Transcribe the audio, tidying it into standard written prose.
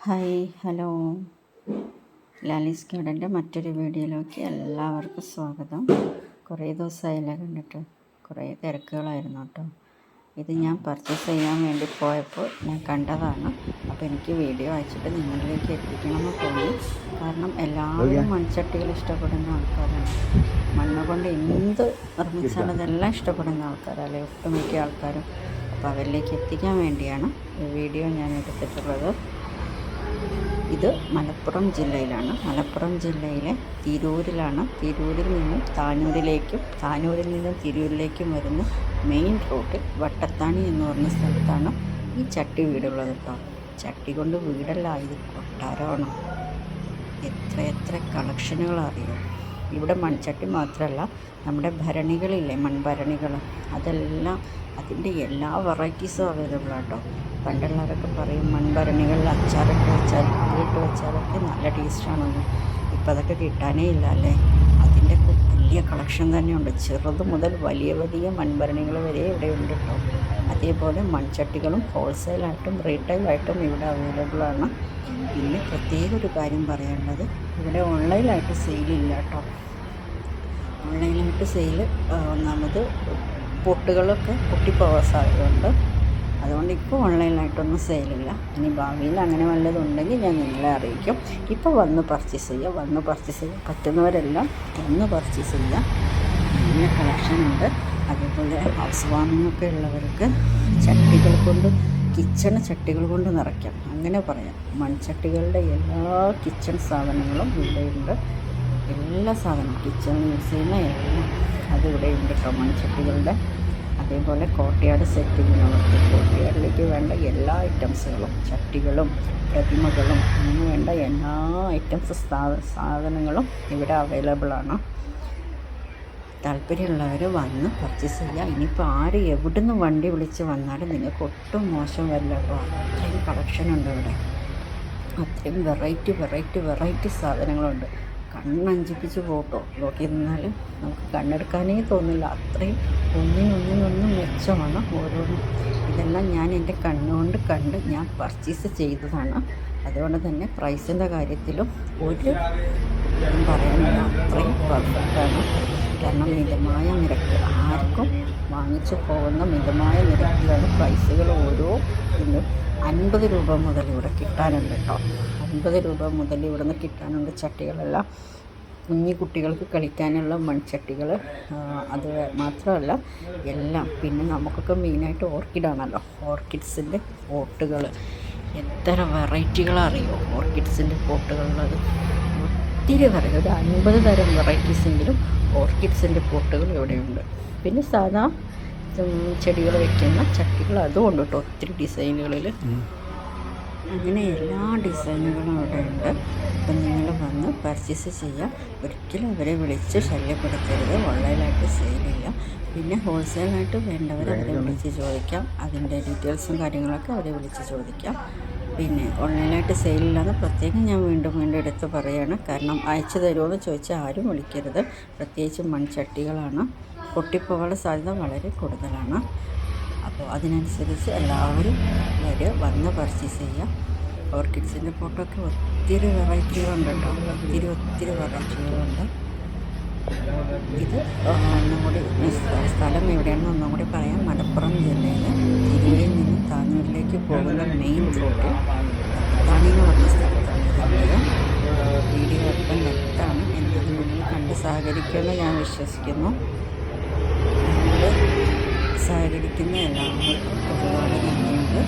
Hi hello Lalees ഗാർഡൻ്റെ മറ്റൊരു വീഡിയോയിലേക്ക് എല്ലാവർക്കും സ്വാഗതം. കുറേ ദിവസമായില്ല കണ്ടിട്ട്, കുറേ തിരക്കുകളായിരുന്നു കേട്ടോ. ഇത് ഞാൻ പർച്ചേസ് ചെയ്യാൻ വേണ്ടി പോയപ്പോൾ ഞാൻ കണ്ടതാണ്. അപ്പോൾ എനിക്ക് വീഡിയോ അയച്ചിട്ട് നിങ്ങളിലേക്ക് എത്തിക്കണമെന്ന് തോന്നി. കാരണം എല്ലാവരും മൺചട്ടികൾ ഇഷ്ടപ്പെടുന്ന ആൾക്കാരാണ്. മണ്ണ് കൊണ്ട് എന്ത് നിർമ്മിച്ചാലും അതെല്ലാം ഇഷ്ടപ്പെടുന്ന ആൾക്കാരല്ലേ, ഒട്ടുമിക്ക ആൾക്കാരും. അപ്പോൾ അവരിലേക്ക് എത്തിക്കാൻ വേണ്ടിയാണ് ഈ വീഡിയോ ഞാൻ എടുത്തിട്ടുള്ളത്. ഇത് മലപ്പുറം ജില്ലയിലാണ്. മലപ്പുറം ജില്ലയിലെ തിരൂരിലാണ്. തിരൂരിൽ നിന്നും താനൂരിലേക്കും താനൂരിൽ നിന്നും തിരൂരിലേക്കും വരുന്ന മെയിൻ റൂട്ടിൽ വട്ടത്താണി എന്ന് പറഞ്ഞ സ്ഥലത്താണ് ഈ ചട്ടി വീടുള്ളത് കേട്ടോ. ചട്ടി കൊണ്ട് വീടല്ല, ഇത് കൊട്ടാരമാണ്. എത്ര കളക്ഷനുകൾ അറിയോ. ഇവിടെ മൺചട്ടി മാത്രമല്ല, നമ്മുടെ ഭരണികളില്ലേ, മൺഭരണികൾ, അതെല്ലാം അതിൻ്റെ എല്ലാ വെറൈറ്റീസും അവൈലബിൾ ആട്ടോ. പണ്ടുള്ളവരൊക്കെ പറയും മൺഭരണികളിൽ അച്ചാറിട്ട് വെച്ചാലൊക്കെ നല്ല ടേസ്റ്റാണെന്ന്. ഇപ്പം അതൊക്കെ കിട്ടാനേ ഇല്ല അല്ലേ. അതിൻ്റെ വലിയ കളക്ഷൻ തന്നെയുണ്ട്. ചെറുത് മുതൽ വലിയ മൺഭരണികൾ വരെ ഇവിടെ ഉണ്ട് കേട്ടോ. അതേപോലെ മൺചട്ടികളും ഹോൾസെയിലായിട്ടും റീറ്റെയിലായിട്ടും ഇവിടെ അവൈലബിൾ ആണ്. പിന്നെ പ്രത്യേക ഒരു കാര്യം പറയാനുള്ളത്, ഇവിടെ ഓൺലൈനായിട്ട് സെയിലില്ല കേട്ടോ. ഓൺലൈനായിട്ട് സെയിൽ ഒന്നാമത് പൊട്ടുകളൊക്കെ പൊട്ടിപ്പോകാൻ സാധ്യതയുണ്ട്. അതുകൊണ്ട് ഇപ്പോൾ ഓൺലൈനായിട്ടൊന്നും സെയിലില്ല. ഇനി ഭാവിയിൽ അങ്ങനെ വല്ലതുണ്ടെങ്കിൽ ഞാൻ നിങ്ങളെ അറിയിക്കും. ഇപ്പോൾ വന്ന് പർച്ചേസ് ചെയ്യുക പറ്റുന്നവരെല്ലാം വന്ന് പർച്ചേസ് ചെയ്യുക. നല്ല കളക്ഷനുണ്ട്. അതേപോലെ ഹൗസ് വാമിങ്ങൊക്കെ ഉള്ളവർക്ക് ചട്ടികൾ കൊണ്ട്, ചട്ടികൾ കൊണ്ട് നിറയ്ക്കാം, അങ്ങനെ പറയാം. മൺചട്ടികളുടെ എല്ലാ കിച്ചൺ സാധനങ്ങളും ഇവിടെയുണ്ട്. എല്ലാ സാധനവും കിച്ചണിൽ യൂസ് ചെയ്യുന്ന എല്ലാം അതിവിടെയുണ്ട് കേട്ടോ, മൺചട്ടികളുടെ. അതേപോലെ കോട്ടയാട് സെറ്റ് ചെയ്യുന്നവർക്ക് കോട്ടയാടിലേക്ക് വേണ്ട എല്ലാ ഐറ്റംസുകളും, ചട്ടികളും പ്രതിമകളും, അങ്ങനെ വേണ്ട എല്ലാ ഐറ്റംസ് സാധനങ്ങളും ഇവിടെ അവൈലബിൾ ആണ്. താല്പര്യമുള്ളവർ വന്ന് പർച്ചേസ് ചെയ്യുക. ഇനിയിപ്പോൾ ആര് എവിടുന്ന് വണ്ടി വിളിച്ച് വന്നാലും നിങ്ങൾക്ക് ഒട്ടും മോശം വരില്ല കേട്ടോ. അത്രയും കളക്ഷനുണ്ട് ഇവിടെ. അത്രയും വെറൈറ്റി സാധനങ്ങളുണ്ട്. കണ്ണഞ്ചിപ്പിച്ച് പോട്ടോ. നോക്കി നിന്നാൽ നമുക്ക് കണ്ണെടുക്കാനേ തോന്നില്ല. അത്രയും ഒന്നിനൊന്നും മെച്ചമാണ് ഓരോന്നും. ഇതെല്ലാം ഞാൻ എൻ്റെ കണ്ണുകൊണ്ട് കണ്ട് ഞാൻ പർച്ചേസ് ചെയ്തതാണ്. അതുകൊണ്ട് തന്നെ പ്രൈസിൻ്റെ കാര്യത്തിലും ഒരു പറയാനില്ല, അത്രയും പെർഫെക്റ്റാണ്. കാരണം മിതമായ നിരക്ക്, ആർക്കും വാങ്ങിച്ചു പോകുന്ന മിതമായ നിരക്കിലാണ് പ്രൈസുകൾ. ഓരോ ഇതിലും 50 രൂപ മുതൽ ഇവിടെ കിട്ടാനുണ്ട് കേട്ടോ. 50 രൂപ മുതൽ ഇവിടെ നിന്ന് കിട്ടാനുണ്ട് ചട്ടികളെല്ലാം. കുഞ്ഞു കുട്ടികൾക്ക് കളിക്കാനുള്ള മൺചട്ടികൾ, അത് മാത്രമല്ല എല്ലാം. പിന്നെ നമുക്കൊക്കെ മെയിനായിട്ട് ഓർക്കിഡാണല്ലോ, ഓർക്കിഡ്സിൻ്റെ പോട്ടുകൾ. എത്ര വെറൈറ്റികളറിയോ ഓർക്കിഡ്സിൻ്റെ പോട്ടുകളുള്ളത്. ഒത്തിരി വെറൈറ്റി, ഒരു 50 തരം വെറൈറ്റീസെങ്കിലും ഓർക്കിഡ്സിൻ്റെ പോട്ടുകൾ ഇവിടെയുണ്ട്. പിന്നെ സാധാ ചെടികൾ വയ്ക്കുന്ന ചട്ടികൾ അതും ഉണ്ട് കേട്ടോ, ഒത്തിരി ഡിസൈനുകളിൽ. അങ്ങനെ എല്ലാ ഡിസൈനുകളും അവിടെ ഉണ്ട്. അപ്പം നിങ്ങൾ വന്ന് പർച്ചേസ് ചെയ്യാം. ഒരിക്കലും അവരെ വിളിച്ച് ശല്യപ്പെടുത്തരുത്. ഓൺലൈനായിട്ട് സെയിലില്ല. പിന്നെ ഹോൾസെയിലായിട്ട് വേണ്ടവർ അവരെ വിളിച്ച് ചോദിക്കാം. അതിൻ്റെ ഡീറ്റെയിൽസും കാര്യങ്ങളൊക്കെ അവരെ വിളിച്ച് ചോദിക്കാം. പിന്നെ ഓൺലൈനായിട്ട് സെയിലില്ലാന്ന് പ്രത്യേകം ഞാൻ വീണ്ടും എടുത്ത് പറയുകയാണ്. കാരണം അയച്ചു തരുമോ എന്ന് ചോദിച്ചാൽ ആരും വിളിക്കരുത്. പ്രത്യേകിച്ച് മൺചട്ടികളാണ്, പൊട്ടിപ്പോകാനുള്ള സാധ്യത വളരെ കൂടുതലാണ്. അപ്പോൾ അതിനനുസരിച്ച് എല്ലാവരും വന്ന് പർച്ചേസ് ചെയ്യാം. ഓർക്കിഡ്സിൻ്റെ ഫോട്ടോയൊക്കെ ഒത്തിരി വെറൈറ്റികളുണ്ട് കേട്ടോ, ഒത്തിരി വെറൈറ്റികളുണ്ട്. ഇത് ഒന്നുകൂടി സ്ഥലം എവിടെയാണെന്ന് ഒന്നും കൂടി പറയാം. മലപ്പുറം ജില്ലയിലെ തിരൂരിൽ നിന്ന് താനൂരിലേക്ക് പോകുന്ന മെയിൻ റൂട്ടിൽ താണിന്ന് പറഞ്ഞ സ്ഥലത്താണ് ഇതുള്ളത്. വീഡിയോ ഒപ്പം നെറ്റാണ്. എന്നാലും നിങ്ങൾ കണ്ട് സഹകരിക്കുമെന്ന് ഞാൻ വിശ്വസിക്കുന്നു. സഹകരിക്കുന്ന എല്ലാവർക്കും ഒരുപാട് നന്ദിയുണ്ട്.